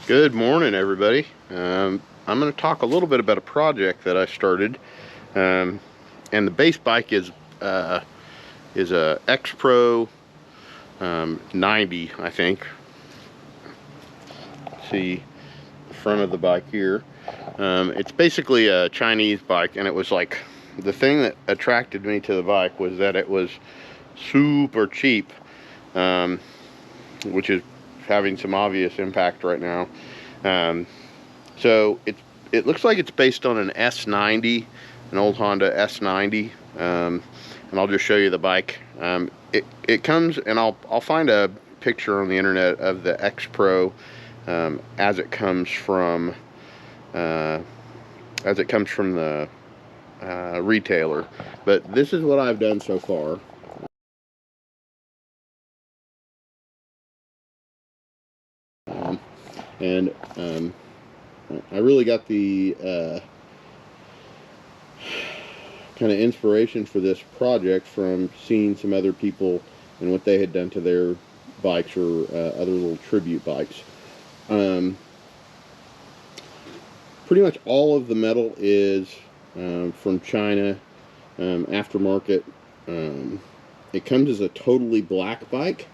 Good morning, everybody. I'm going to talk a little bit about a project that I started, and the base bike is a Xpro 90, I think. See the front of the bike here. It's basically a Chinese bike, and it was like the thing that attracted me to the bike was that it was super cheap, which is having some obvious impact right now. So it looks like it's based on an S90, an old Honda S90, and I'll just show you the bike. It comes, and I'll find a picture on the internet of the Xpro as it comes from the retailer. But this is what I've done so far. I really got the kind of inspiration for this project from seeing some other people and what they had done to their bikes or other little tribute bikes. Pretty much all of the metal is from China, aftermarket. It comes as a totally black bike,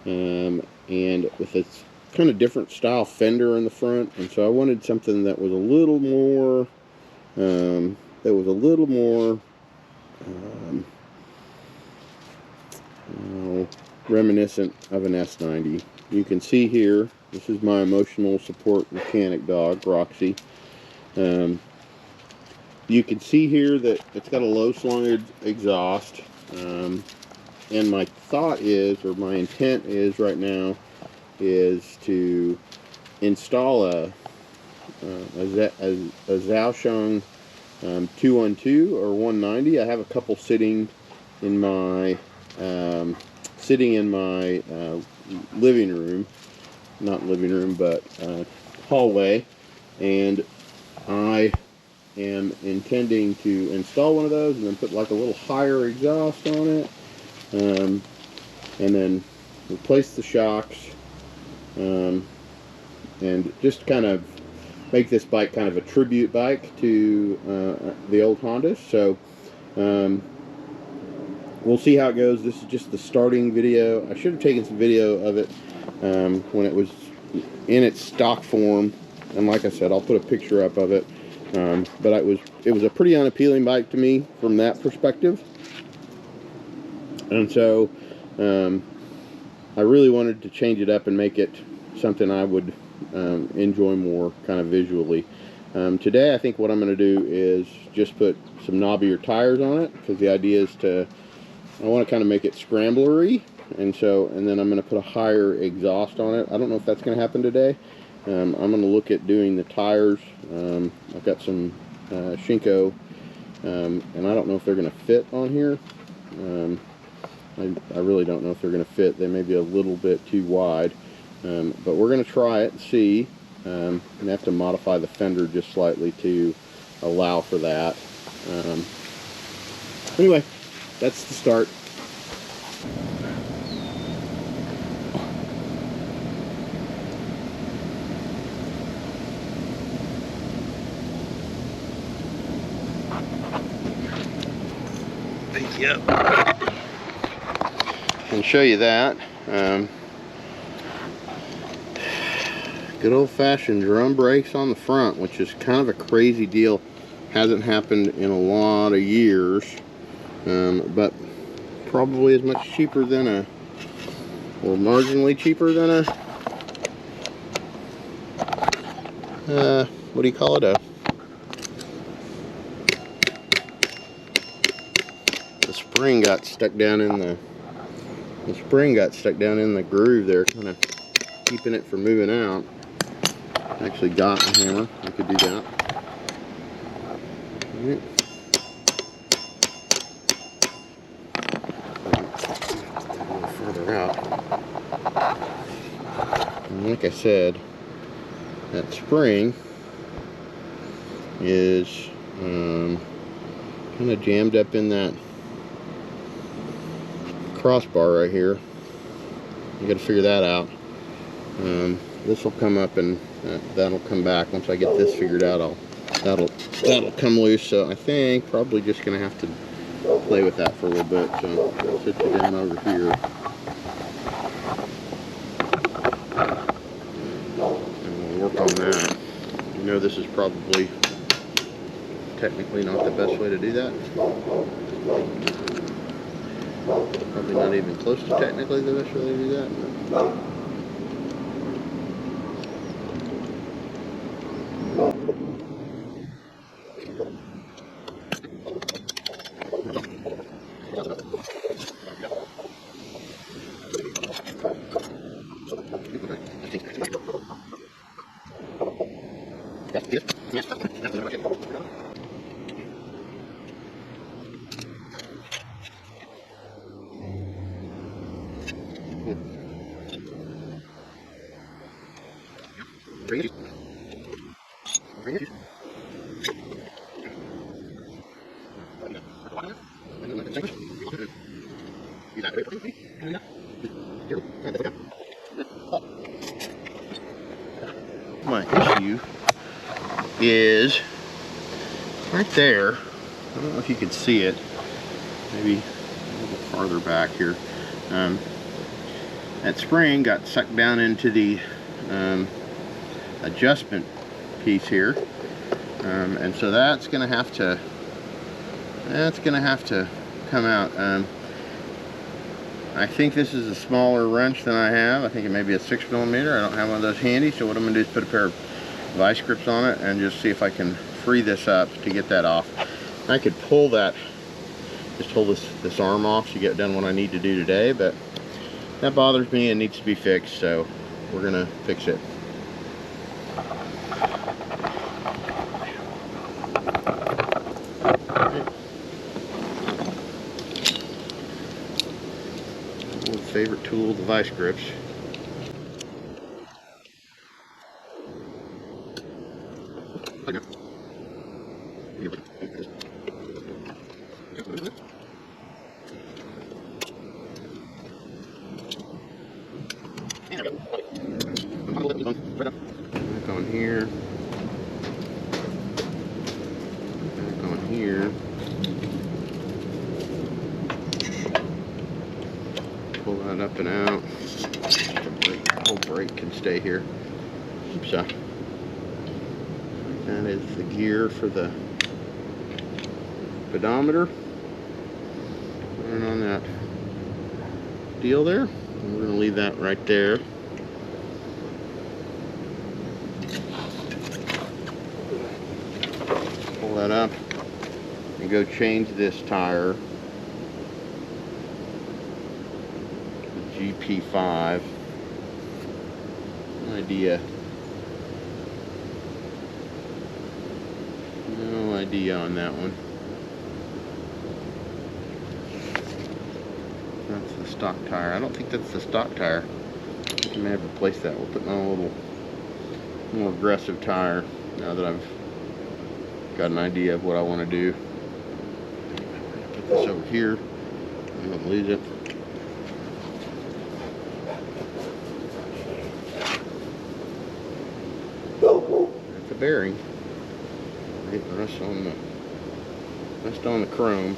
and with its kind of different style fender in the front, and so I wanted something that was a little more reminiscent of an S90. You can see here, this is my emotional support mechanic dog, Roxy. You can see here that it's got a low slung exhaust, and my thought is, or my intent is right now, is to install a Zhaosheng 212 or 190. I have a couple sitting in my living room, not living room, but hallway, and I am intending to install one of those and then put like a little higher exhaust on it, and then replace the shocks, and just kind of make this bike kind of a tribute bike to the old Hondas. So we'll see how it goes. This is just the starting video. I should have taken some video of it when it was in its stock form, and like I said, I'll put a picture up of it. But it was a pretty unappealing bike to me from that perspective, and so I really wanted to change it up and make it something I would enjoy more kind of visually. Today I think what I'm going to do is just put some knobbier tires on it, because the idea is I want to kind of make it scramblery, and then I'm going to put a higher exhaust on it. I don't know if that's going to happen today. I'm going to look at doing the tires. I've got some Shinko, and I don't know if they're going to fit on here. I really don't know if they're going to fit. They may be a little bit too wide, but we're going to try it and see. And have to modify the fender just slightly to allow for that. Anyway, that's the start. Yep. And show you that. Good old-fashioned drum brakes on the front, which is kind of a crazy deal. Hasn't happened in a lot of years, but probably as much cheaper than or marginally cheaper than what do you call it? The spring got stuck down in the groove there, kind of keeping it from moving out. Actually got a hammer. I could do that. Right. A little further out. And like I said, that spring is kind of jammed up in that crossbar right here. You got to figure that out. This will come up, and that'll come back. Once I get this figured out, that'll come loose. So I think probably just gonna have to play with that for a little bit. So I'll sit you down over here, and we'll work on that. You know, this is probably technically not the best way to do that. Probably not even close to technically the best way to do that. My issue is right there. I don't know if you can see it. Maybe a little farther back here. That spring got sucked down into the adjustment piece here, and so that's gonna have to come out. I think this is a smaller wrench than I have. I think it may be a 6mm. I don't have one of those handy, so what I'm gonna do is put a pair of vice grips on it and just see if I can free this up to get that off. I could pull that, just pull this arm off to get done what I need to do today, but that bothers me and needs to be fixed, so we're gonna fix it. Old favorite tool, the vice grips. Back on here. Back on here. Pull that up and out. The whole brake can stay here. Oops. That is the gear for the pedometer. Turn on that deal there. And we're going to leave that right there. Pull that up and go change this tire. GP5. No idea on that one. That's the stock tire. I don't think that's the stock tire. I may have replaced that. We'll put on a little more aggressive tire now that I've got an idea of what I want to do. Put this over here. I don't lose it. That's a bearing. Rest on the chrome.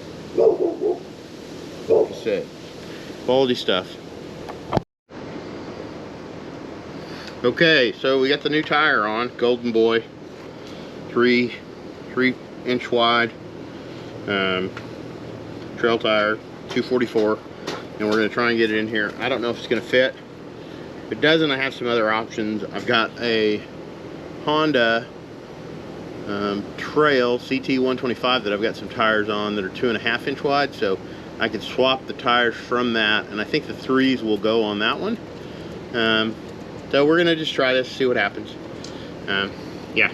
Like I said, quality stuff. Okay, so we got the new tire on, Golden Boy, 3-inch wide, trail tire, 244, and we're gonna try and get it in here. I don't know if it's gonna fit. If it doesn't, I have some other options. I've got a Honda Trail CT125 that I've got some tires on that are 2.5-inch wide, so I could swap the tires from that, and I think the 3s will go on that one. So we're gonna just try this, see what happens. Yeah,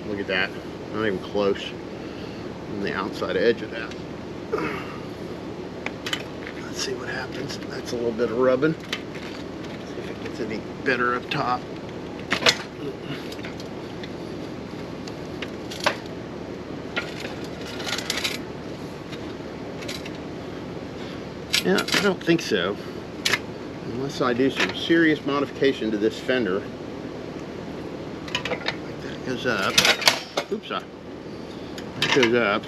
look at that, not even close on the outside edge of that. Let's see what happens. That's a little bit of rubbing. See if it gets any better up top. Yeah, I don't think so. unless I do some serious modification to this fender. That goes up. Oops, that goes up.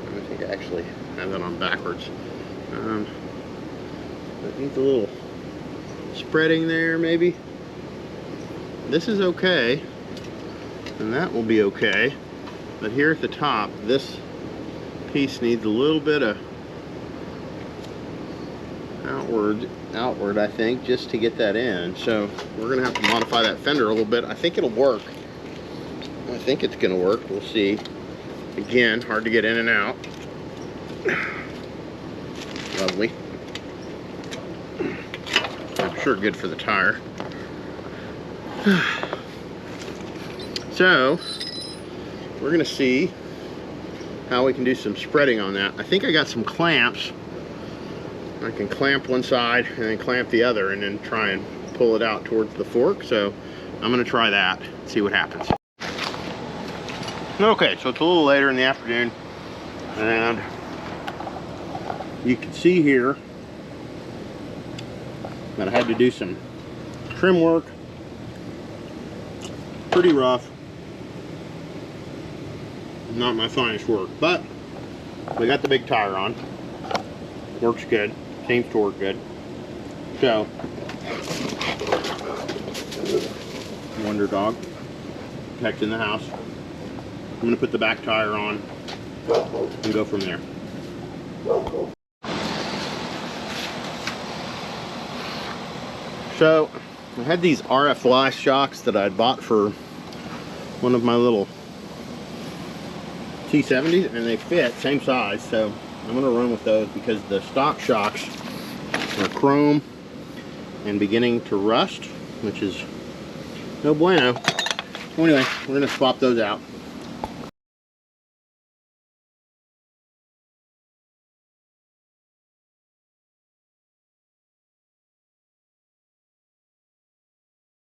I think I actually have that on backwards. That needs a little spreading there, maybe. This is okay, and that will be okay. But here at the top, this piece needs a little bit of outward, I think, just to get that in. So we're gonna have to modify that fender a little bit. I think it'll work. I think it's gonna work. We'll see. Again, hard to get in and out. Lovely. I'm sure good for the tire. So we're gonna see how we can do some spreading on that. I think I got some clamps. I can clamp one side and then clamp the other and then try and pull it out towards the fork. So I'm gonna try that, see what happens. Okay, so it's a little later in the afternoon, and you can see here that I had to do some trim work. Pretty rough. Not my finest work, but we got the big tire on. Works good. Seems to work good. So, Wonder Dog, protecting the house. I'm going to put the back tire on and go from there. So, I had these RF shocks that I'd bought for one of my little T70s, and they fit, same size, so I'm going to run with those because the stock shocks are chrome and beginning to rust, which is no bueno. So anyway, we're going to swap those out.